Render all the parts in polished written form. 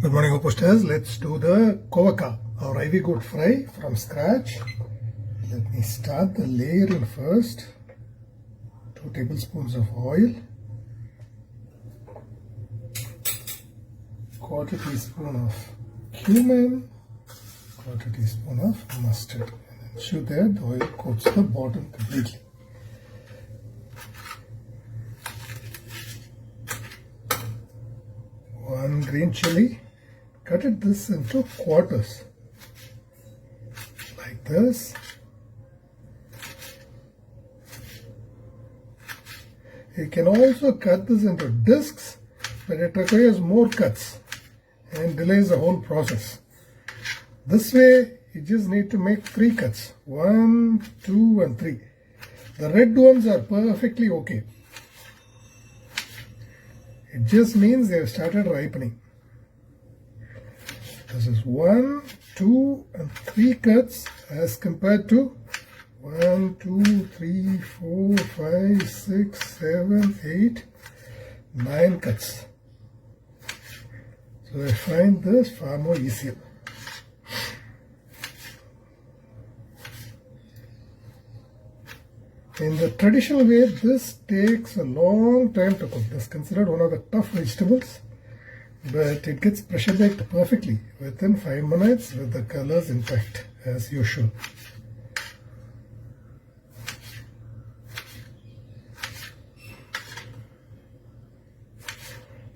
Good morning, OPOS. Let's do the kovaka or Ivygourd fry from scratch. Let me start the layering first. 2 tablespoons of oil, 1/4 teaspoon of cumin, 1/4 teaspoon of mustard. And ensure that the oil coats the bottom completely. One green chili. Cut this into quarters like this. You can also cut this into discs, but it requires more cuts and delays the whole process. This way you just need to make 3 cuts, 1, 2 and 3. The red ones are perfectly okay. It just means they have started ripening. This is 1, 2 and 3 cuts as compared to 1, 2, 3, 4, 5, 6, 7, 8, 9 cuts. So I find this far more easier. In the traditional way, this takes a long time to cook. This is considered one of the tough vegetables, but it gets pressure baked perfectly within 5 minutes with the colors intact as usual.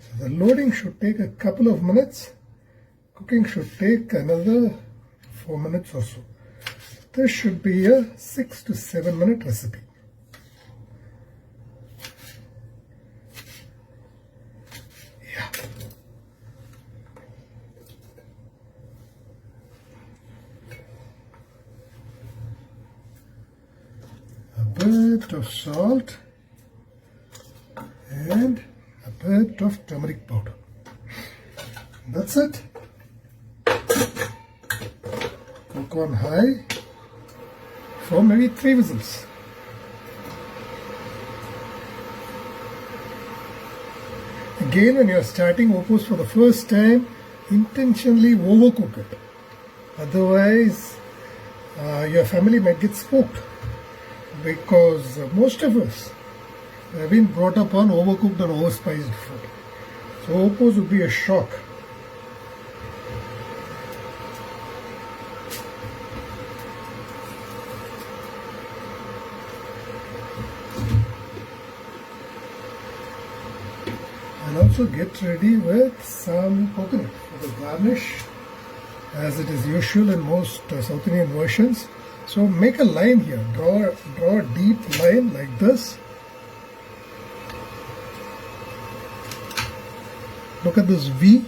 So the loading should take a couple of minutes. Cooking should take another 4 minutes or so. This should be a 6 to 7 minute recipe. A bit of salt and a bit of turmeric powder. That's it. Cook on high for maybe 3 whistles. Again, when you are starting OPOS for the first time, intentionally overcook it. Otherwise, your family might get spooked, because most of us have been brought up on overcooked and overspiced food. So OPOS would be a shock. And also get ready with some coconut for the garnish, as it is usual in most South Indian versions. So make a line here, draw a deep line like this. Look at this V,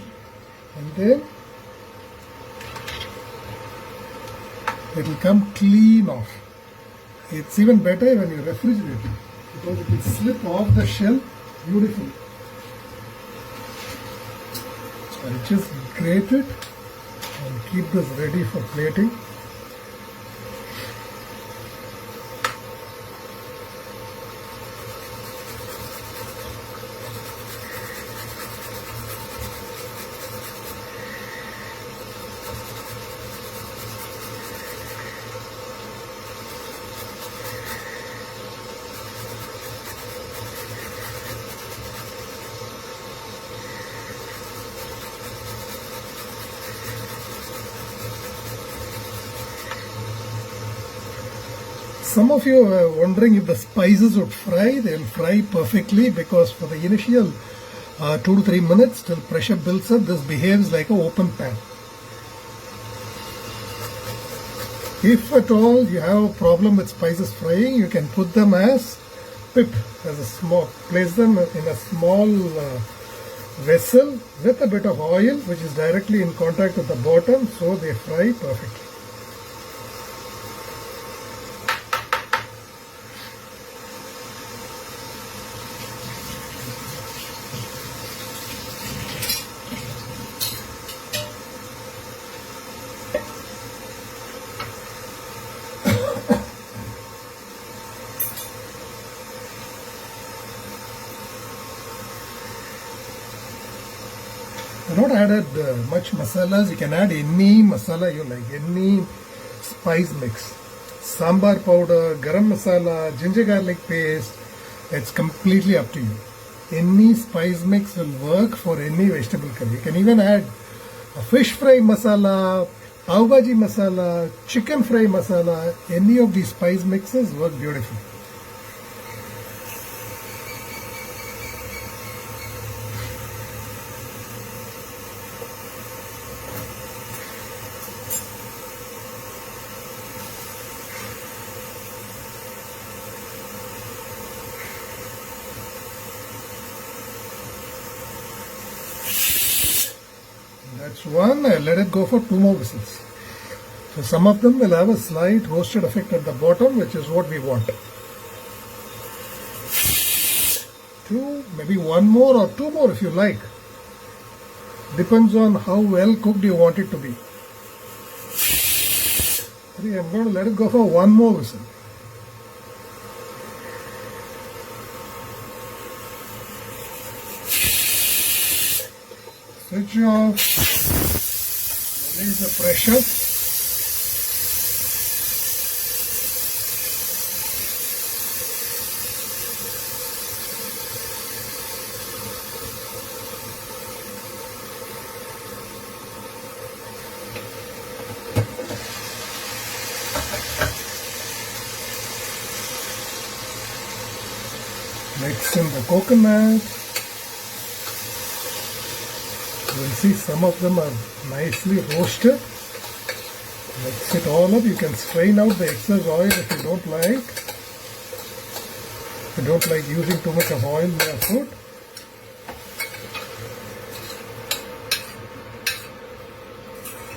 and then it will come clean off. It's even better when you refrigerate it, because it will slip off the shell beautifully. So I just grate it and keep this ready for plating. Some of you are wondering if the spices would fry. They will fry perfectly, because for the initial 2 to 3 minutes till pressure builds up, this behaves like an open pan. If at all you have a problem with spices frying, you can put them as pip, place them in a small vessel with a bit of oil, which is directly in contact with the bottom, so they fry perfectly. I've not added much masalas. You can add any masala you like, any spice mix. Sambar powder, garam masala, ginger garlic paste. It's completely up to you. Any spice mix will work for any vegetable curry. You can even add a fish fry masala, pav bhaji masala, chicken fry masala. Any of these spice mixes work beautifully. That's one. I'll let it go for 2 more whistles. So some of them will have a slight roasted effect at the bottom, which is what we want. 2, maybe 1 more or 2 more if you like. Depends on how well cooked you want it to be. 3, I'm going to let it go for 1 more whistle. Switch off, release the pressure. Mix in the coconut. You'll see some of them are nicely roasted. Mix it all up. You can strain out the excess oil if you don't like. If you don't like using too much of oil in your food.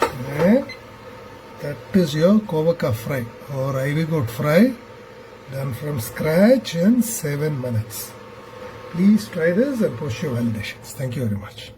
And that is your kovaka fry or Ivygourd fry, done from scratch in 7 minutes. Please try this and post your validations. Thank you very much.